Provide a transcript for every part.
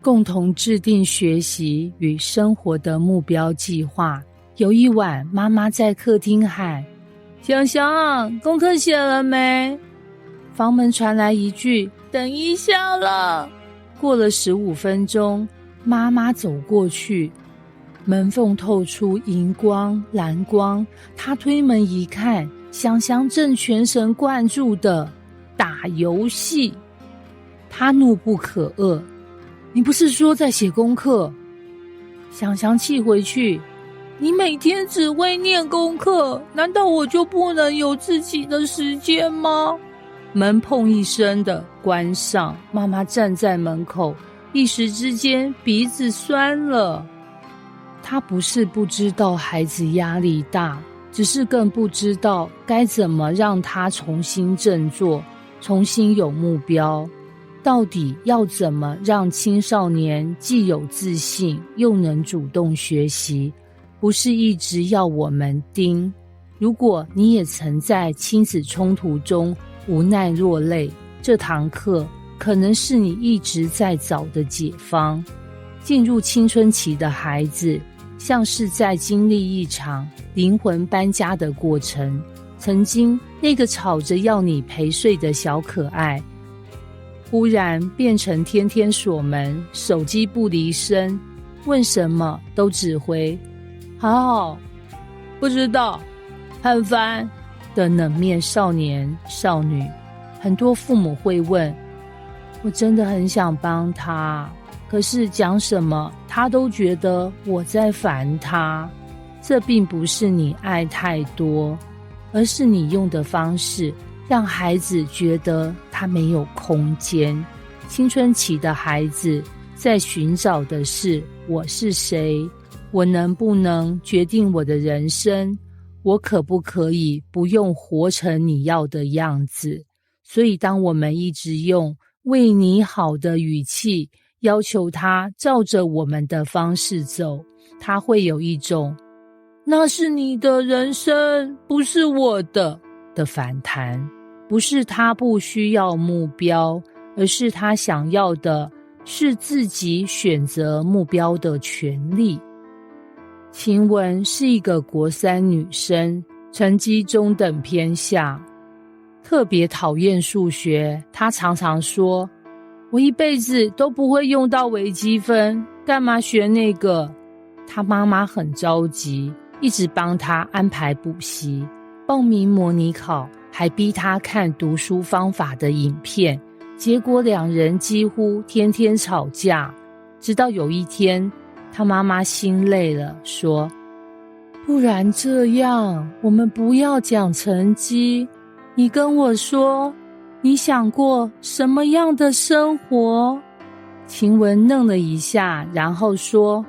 共同制定学习与生活的目标计划。有一晚，妈妈在客厅喊：香香，功课写了没？房门传来一句：等一下了。过了15分钟，妈妈走过去，门缝透出荧光、蓝光。她推门一看，香香正全神贯注地打游戏。她怒不可遏：你不是说在写功课？香香气回去：你每天只会念功课，难道我就不能有自己的时间吗？门砰一声的关上，妈妈站在门口，一时之间鼻子酸了。她不是不知道孩子压力大，只是更不知道该怎么让他重新振作，重新有目标。到底要怎么让青少年既有自信，又能主动学习？不是一直要我们盯。如果你也曾在亲子冲突中无奈落泪，这堂课可能是你一直在找的解方。进入青春期的孩子，像是在经历一场灵魂搬家的过程。曾经那个吵着要你陪睡的小可爱，忽然变成天天锁门，手机不离身，问什么都只回好，不知道，很烦的冷面少年少女。很多父母会问，我真的很想帮他，可是讲什么他都觉得我在烦他。这并不是你爱太多，而是你用的方式让孩子觉得他没有空间。青春期的孩子在寻找的是我是谁，我能不能决定我的人生，我可不可以不用活成你要的样子。所以当我们一直用为你好的语气要求他照着我们的方式走，他会有一种那是你的人生，不是我的反弹。不是他不需要目标，而是他想要的是自己选择目标的权利。晴雯是一个国3女生，成绩中等偏下，特别讨厌数学。她常常说，我一辈子都不会用到微积分，干嘛学那个？她妈妈很着急，一直帮她安排补习，报名模拟考，还逼她看读书方法的影片。结果两人几乎天天吵架。直到有一天，她妈妈心累了，说，不然这样，我们不要讲成绩，你跟我说，你想过什么样的生活？晴雯愣了一下，然后说，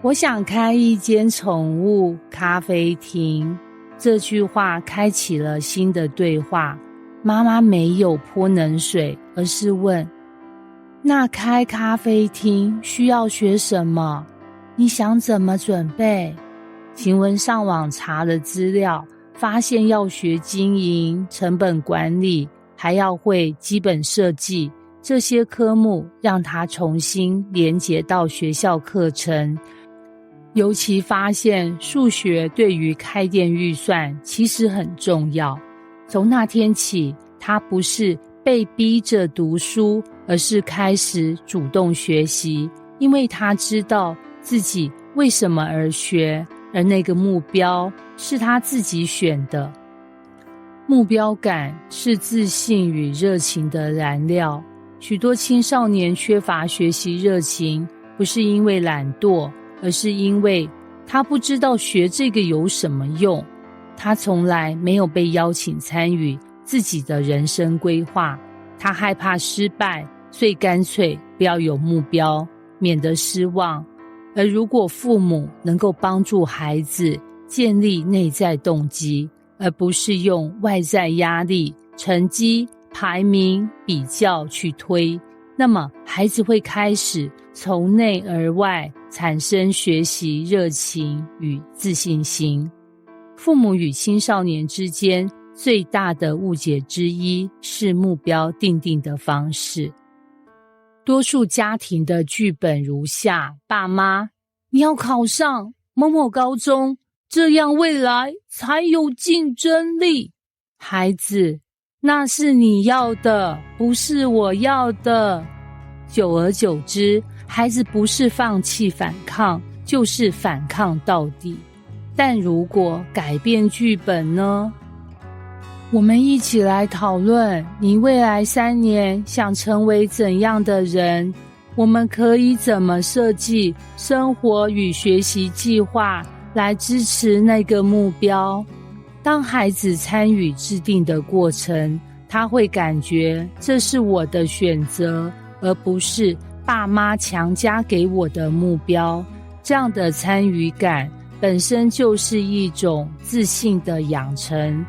我想开一间宠物咖啡厅。这句话开启了新的对话。妈妈没有泼冷水，而是问，那开咖啡厅需要学什么？你想怎么准备？晴雯上网查了资料，发现要学经营、成本管理，还要会基本设计，这些科目让她重新连结到学校课程。尤其发现数学对于开店预算其实很重要。从那天起，她不是被逼着读书，而是开始主动学习，因为她知道自己为什么而学，而那个目标是她自己选的。目标感是自信与热情的燃料。许多青少年缺乏学习热情，不是因为懒惰，而是因为他不知道学这个有什么用。他从来没有被邀请参与自己的人生规划，他害怕失败，所以干脆不要有目标，免得失望。而如果父母能够帮助孩子建立内在动机，而不是用外在压力、成绩、排名、比较去推，那么孩子会开始从内而外产生学习热情与自信心。父母与青少年之间最大的误解之一是目标定定的方式。多数家庭的剧本如下：爸妈，你要考上某某高中，这样未来才有竞争力。孩子，那是你要的，不是我要的。久而久之，孩子不是放弃反抗，就是反抗到底。但如果改变剧本呢？我们一起来讨论，你未来3年想成为怎样的人？我们可以怎么设计生活与学习计划来支持那个目标？当孩子参与制定的过程，他会感觉这是我的选择，而不是爸妈强加给我的目标。这样的参与感本身就是一种自信的养成。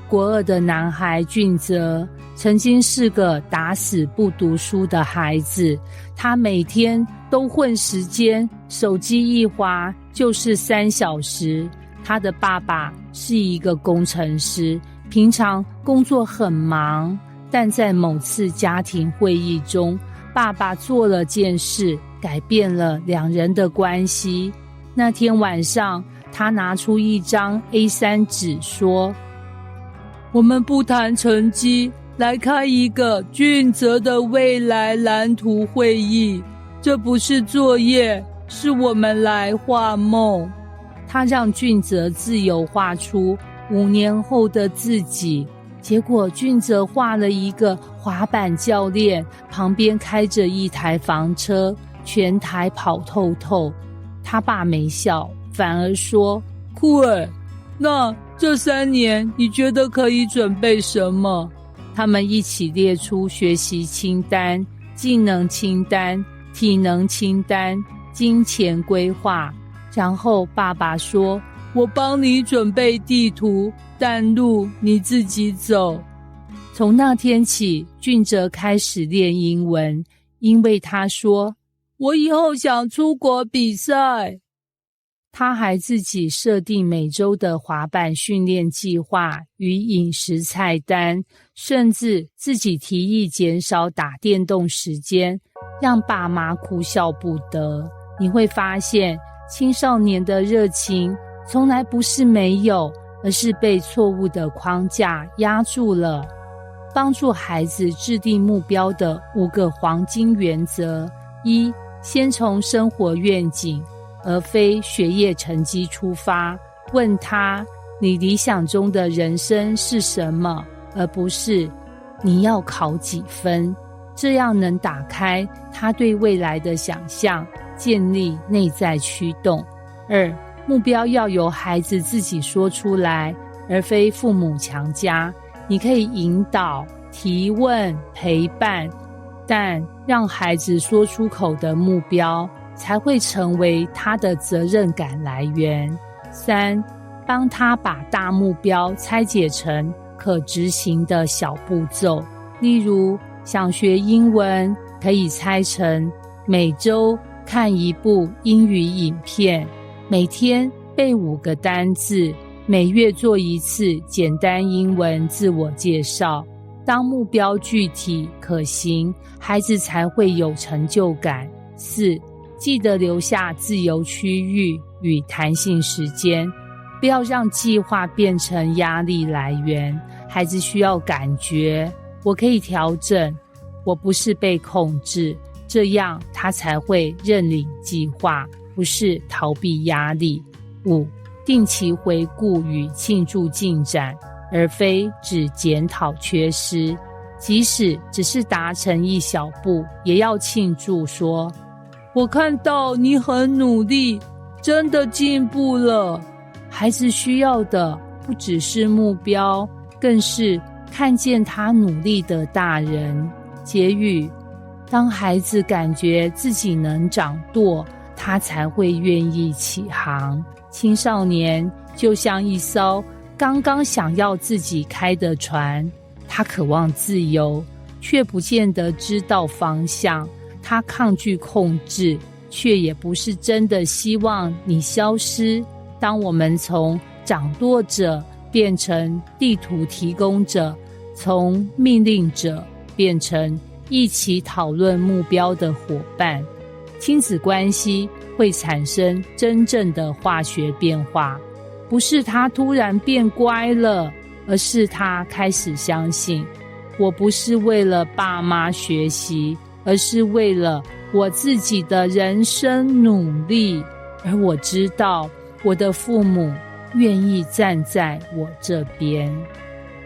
国2的男孩俊泽曾经是个打死不读书的孩子，他每天都混时间，手机一滑就是3小时。他的爸爸是一个工程师，平常工作很忙，但在某次家庭会议中，爸爸做了件事，改变了2人的关系。那天晚上，他拿出一张 A3 纸说，我们不谈成绩，来开一个俊泽的未来蓝图会议。这不是作业，是我们来画梦。他让俊泽自由画出5年后的自己。结果俊泽画了一个滑板教练，旁边开着一台房车，全台跑透透。他爸没笑，反而说，酷儿，那这3年你觉得可以准备什么？他们一起列出学习清单、技能清单、体能清单、金钱规划。然后爸爸说，我帮你准备地图，但路你自己走。从那天起，俊哲开始练英文，因为他说，我以后想出国比赛。他还自己设定每周的滑板训练计划与饮食菜单，甚至自己提议减少打电动时间，让爸妈哭笑不得。你会发现，青少年的热情从来不是没有，而是被错误的框架压住了。帮助孩子制定目标的5个黄金原则： 1. 先从生活愿景而非学业成绩出发，问他你理想中的人生是什么，而不是你要考几分。这样能打开他对未来的想象，建立内在驱动。2. 目标要由孩子自己说出来，而非父母强加。你可以引导、提问、陪伴，但让孩子说出口的目标才会成为他的责任感来源。3. 帮他把大目标拆解成可执行的小步骤，例如想学英文，可以拆成每周看1部英语影片，每天背5个单字，每月做1次简单英文自我介绍。当目标具体可行，孩子才会有成就感。4. 记得留下自由区域与弹性时间，不要让计划变成压力来源。孩子需要感觉，我可以调整，我不是被控制，这样他才会认领计划，不是逃避压力。5. 定期回顾与庆祝进展，而非只检讨缺失。即使只是达成一小步，也要庆祝，说我看到你很努力，真的进步了。孩子需要的不只是目标，更是看见他努力的大人。结语：当孩子感觉自己能掌舵，他才会愿意起航。青少年就像一艘刚刚想要自己开的船，他渴望自由，却不见得知道方向。他抗拒控制，却也不是真的希望你消失。当我们从掌舵者变成地图提供者，从命令者变成一起讨论目标的伙伴。亲子关系会产生真正的化学变化，不是他突然变乖了，而是他开始相信，我不是为了爸妈学习，而是为了我自己的人生努力。而我知道我的父母愿意站在我这边。